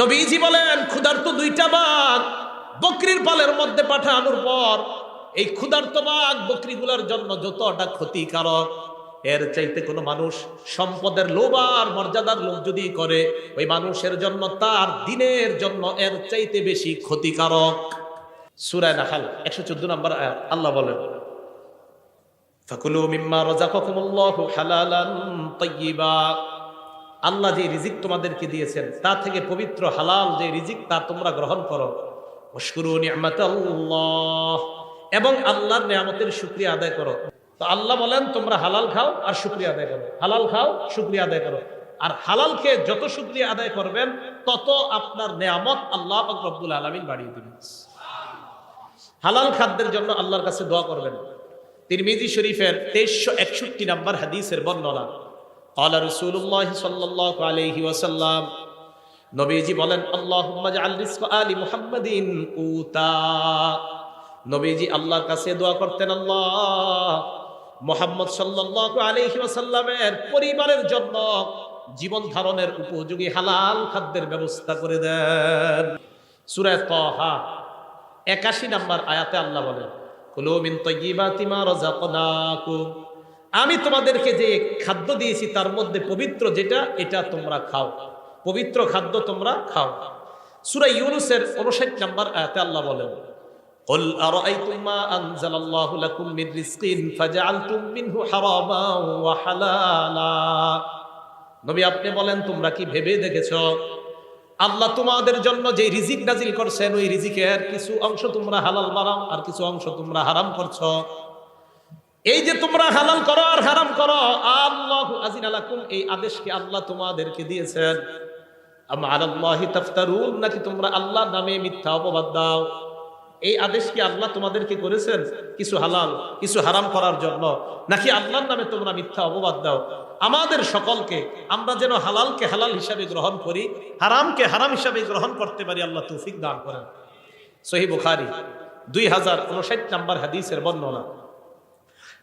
নবীজি বলেন ক্ষুধার্ত দুইটা বাঘ বকরির পালের মধ্যে পাঠানোর পর এই ক্ষুধার্ত বাঘ বকরিগুলোর জন্য যতটা ক্ষতিকারক, এর চাইতে কোনো মানুষ সম্পদের লোভ আর মর্যাদার লোভ যদি করে, ওই মানুষের জন্য তার দিনের জন্য এর চাইতে বেশি ক্ষতিকারক। সূরা নাহল 114 নম্বর আয়াত আল্লাহ বলেন, ফাকুলু মিম্মা রাযাকাকুমুল্লাহু হালালান তাইয়্যিবা। আল্লাহ যে রিজিক তোমাদেরকে দিয়েছেন তা থেকে পবিত্র হালাল যে রিজিক তা তোমরা গ্রহণ করো। ওয়াশকুরু নি'মাতাল্লাহ, এবং আল্লাহর নিয়ামতের শুকরিয়া আদায় করো। তো আল্লাহ বলেন তোমরা হালাল খাও আর শুকরিয়া আদায় করো, হালাল খাও শুকরিয়া আদায় করো। আর হালাল খেয়ে যত শুকরিয়া আদায় করবেন তত আপনার নিয়ামত আল্লাহ পাক রব্বুল আলামিন বাড়িয়ে দিবেন। হালাল খাদ্যের জন্য আল্লাহর কাছে দোয়া করবেন। তিরমিজি শরীফের 2361 নম্বর হাদিসের বর্ণনা, ক্বালা রাসূলুল্লাহ সাল্লাল্লাহু আলাইহি ওয়াসাল্লাম, নবীজি বলেন, আল্লাহুম্মা জাআল রিজকা আলি মুহাম্মাদিন কুতা। নবীজি আল্লাহর কাছে দোয়া করতেন, আল্লাহ মুহাম্মদ সাল্লাল্লাহু আলাইহি ওয়াসাল্লামের পরিবারের জন্য জীবন ধারণের উপযোগী হালাল খাদ্যের ব্যবস্থা করে দেন। সূরা তাহা 81 নম্বর আয়াতে আল্লাহ বলেন, কুলু মিন তাইয়্যিবাতি মা রাযাকনাকুম, আমি তোমাদেরকে যে খাদ্য দিয়েছি তার মধ্যে পবিত্র যেটা, এটা তোমরা খাও, পবিত্র খাদ্য তোমরা খাও। সূরা ইউনূসের 59 নম্বর আয়াতে আল্লাহ বলেন, কুল আরাআইতুম মা আনজালাল্লাহু লাকুম মির রিজকিন ফাজআলতুম মিনহু হারামান ওয়া হালালা। নবী আপনি বলেন, তোমরা কি ভেবে দেখেছো আল্লাহ তোমাদের জন্য যে রিজিক নাজিল করছেন ওই রিজিকের কিছু অংশ তোমরা হালাল বানাও আর কিছু অংশ তোমরা হারাম করছো। এই যে তোমরা হালাল করো আর হারাম করো, আল্লাহু আযিনা লাকুম, এই আদেশকে আল্লাহ তোমাদেরকে দিয়েছেন। আম আলাল্লাহি তাফতারুন, নাকি তোমরা আল্লাহর নামে মিথ্যা অপবাদ দাও? এই আদেশ কি আল্লাহ তোমাদেরকে করেছেন কিছু হালাল কিছু হারাম করার জন্য, নাকি আল্লাহর নামে তোমরা মিথ্যা অপবাদ দাও? আমাদের সকলকে আমরা যেন হালালকে হালাল হিসাবে গ্রহণ করি, হারামকে হারাম হিসাবে গ্রহণ করতে পারি, আল্লাহ তৌফিক দান করেন। সহিহ বুখারী 2059 নম্বর হাদিসের বর্ণনা।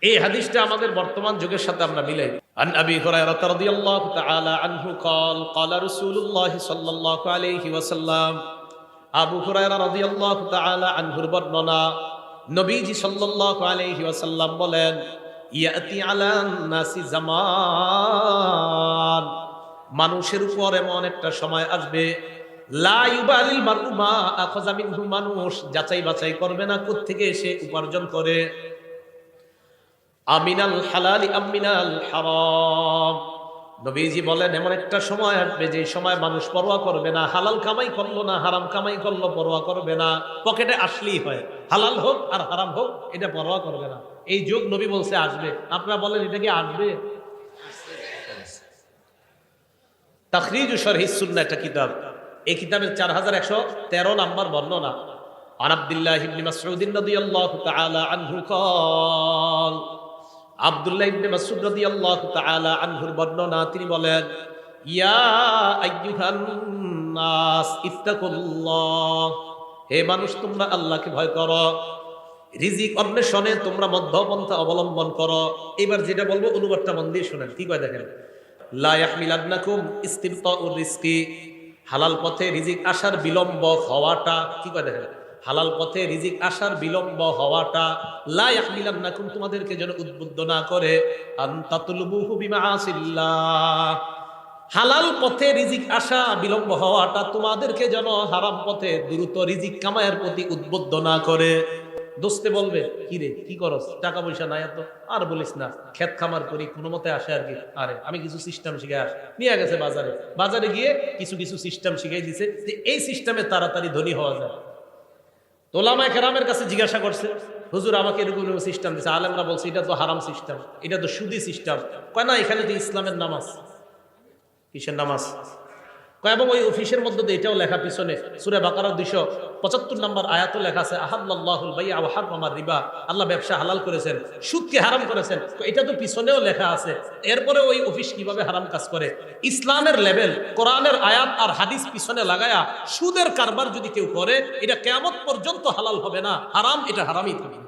এই হাদিসটা আমাদের বর্তমান যুগের সাথে আমরা মিলাই। আন আবি হুরায়রা রাদিয়াল্লাহু তাআলা আনহু قال قال رسول الله صلى الله عليه وسلم, আবু হুরায়রা রাদিয়াল্লাহু তাআলা আনহুর বর্ণনা, নবীজি সাল্লাল্লাহু আলাইহি ওয়াসাল্লাম বলেন, ইয়াতি আলান নাসি জামান, মানুষের উপর এমন একটা সময় আসবে, লা ইউবালিল মারউ মা আখাযা মিনহু, মানুষ যাচাই বাছাই করবে না কোত্থেকে সে উপার্জন করে, আমিনাল হালালি আমিনাল হারাম। নবীজি বলেন এমন একটা সময় আসবে যে সময় মানুষ পরোয়া করবে না, হালাল কামাই করলো না হারাম কামাই করলো পরোয়া করবে না, পকেটে আসলেই হয়, হালাল হোক আর হারাম হোক এটা পরোয়া করবে না। এই যুগ নবী বলছে আসবে, আপনারা বলেন এটা কি আসবে? তাখরিজু শরহিস সুন্নাহ একটা কিতাব, এই কিতাবের 4113 নম্বর বর্ণনা। আন আব্দুল্লাহ ইবনে মাসউদ রাদিয়াল্লাহু তাআলা আনহু قال, আব্দুল্লাহ ইবনে মাসউদ রাদিয়াল্লাহু তাআলা আনহুর বর্ণনা, তিনি বলেন, ইয়া আইয়ুহান নাস ইত্তাকুল্লাহ, হে মানুষ তোমরা আল্লাহকে ভয় করো, রিজিক অন্বেষণে তোমরা মধ্যপন্থা অবলম্বন করো। এবার যেটা বলবো অনুবাদটা মন দিয়ে শুনেন, কি কয় দেখেন, লা ইয়াহমিলান্নাকুম ইস্তিবতাউর রিজকি, হালাল পথে রিজিক আসার বিলম্ব হওয়াটা, কি কয় দেখেন, হালাল পথে রিজিক আসার বিলম্ব হওয়াটা, লা ইয়াহমিলান্নাকুম, তোমাদেরকে যেন উদ্বুদ্ধ না করে, আন তাতলুবুহু বিমাআসিল্লাহ, হালাল পথে রিজিক আসা বিলম্ব হওয়াটা তোমাদেরকে যেন হারাম পথে দ্রুত রিজিক কামায়ের প্রতি উদ্বুদ্ধ না করে। দোস্তে বলবে, কি রে কি করস, টাকা পয়সা নাই এত, আর বলিস না, ক্ষেত খামার করি কোনো মতে আসে আর কি, আরে আমি কিছু সিস্টেম শিখে আস, নিয়ে গেছে বাজারে, বাজারে গিয়ে কিছু কিছু সিস্টেম শিখাই দিছে যে এই সিস্টেমে তাড়াতাড়ি ধনী হওয়া যায়। ওলামায়ে কেরামের কাছে জিজ্ঞাসা করছে, হুজুর আমাকে এরকম সিস্টেম দিচ্ছে, আলেমরা বলছে এটা তো হারাম সিস্টেম, এটা তো সুদি সিস্টেম। কয় না, এখানে তো ইসলামের নামাজ। কিসের নামাজ? কয় এবং ওই অফিসের মধ্যে তো এটাও লেখা, পিছনে সূরা বাকারার 275 নম্বর আয়াতও লেখা আছে, আহাল্লাল্লাহুল বাই'a ওয়া হারামার রিবা, আল্লাহ ব্যবসা হালাল করেছেন, সুদকে হারাম করেছেন। এটা তো পিছনেও লেখা আছে, এরপরে ওই অফিস কিভাবে হারাম কাজ করে? ইসলামের লেভেল, কোরআনের আয়াত আর হাদিস পিছনে লাগায়া সুদের কারবার যদি কেউ করে, এটা কিয়ামত পর্যন্ত হালাল হবে না, হারাম এটা হারামই থাকবে।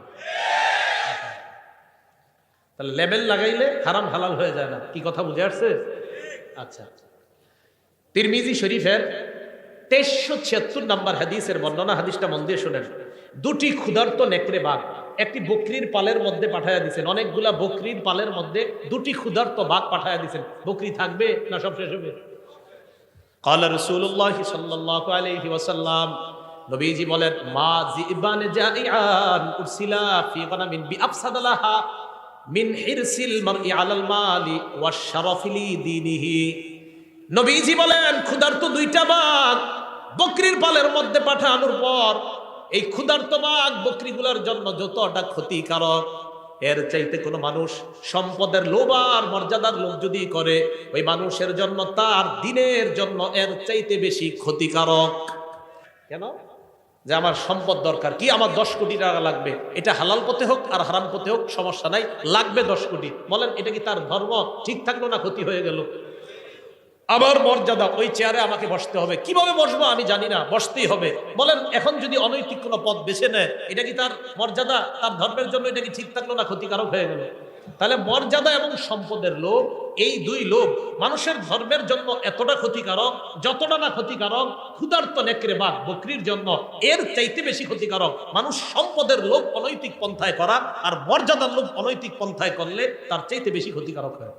তাহলে লেভেল লাগাইলে হারাম হালাল হয়ে যায় না, কি কথা বুঝে আসছে? আচ্ছা, তিরমিজি শরীফের 2376 নম্বর হাদিসের বর্ণনা, হাদিসটা মন দিয়ে শুনেন। দুটি ক্ষুধার্ত নেকড়ে বাঘ একটি বকরির পালের মধ্যে পাঠায়া দিয়েছেন। অনেকগুলা বকরির পালের মধ্যে দুটি ক্ষুধার্ত বাঘ পাঠায়া দিয়েছেন। বকরি থাকবে না সব শেষ হবে? ক্বালা রাসূলুল্লাহ সাল্লাল্লাহু আলাইহি ওয়াসাল্লাম, নবীজি বলেন, মা জিবান জাইআন উরসিলা ফি গানামিন বিআফসাদালাহা মিন হিরসিল মারই আলাল মালি ওয়াশ শারাফি লিদীনিহি। নবীজি বলেন, ক্ষুধার্ত দুইটা বাঘ বকরির পালের মধ্যে পাঠানোর পর এই ক্ষুধার্ত বাঘ বকরিগুলোর জন্য যতটা ক্ষতিকারক, এর চাইতে কোনো মানুষ সম্পদের লোভ আর মর্যাদার লোভ যদি করে, ওই মানুষের জন্য তার দিনের জন্য এর চাইতে বেশি ক্ষতিকারক। কেন? যে আমার সম্পদ দরকার, কি আমার 10 কোটি টাকা লাগবে, এটা হালাল পথে হোক আর হারাম পথে হোক সমস্যা নাই, লাগবে 10 কোটি। বলেন এটা কি তার ধর্ম ঠিক থাকলো না ক্ষতি হয়ে গেল? আমার মর্যাদা, ওই চেয়ারে আমাকে বসতে হবে, কিভাবে বসবো আমি জানি না, বসতেই হবে। বলেন এখন যদি অনৈতিক কোনো পথ বেছে নেয়, এটা কি তার মর্যাদা, তার ধর্মের জন্য এটা কি ঠিক থাকলো না ক্ষতিকারক হয়ে গেল? তাহলে মর্যাদা এবং সম্পদের লোভ, এই দুই লোভ মানুষের ধর্মের জন্য এতটা ক্ষতিকারক, যতটা না ক্ষতিকারক ক্ষুধার্ত নেকড়ে বাঘ বকরির জন্য এর চাইতে বেশি ক্ষতিকারক মানুষ সম্পদের লোভ অনৈতিক পন্থায় করা, আর মর্যাদার লোভ অনৈতিক পন্থায় করলে তার চাইতে বেশি ক্ষতিকারক হয়।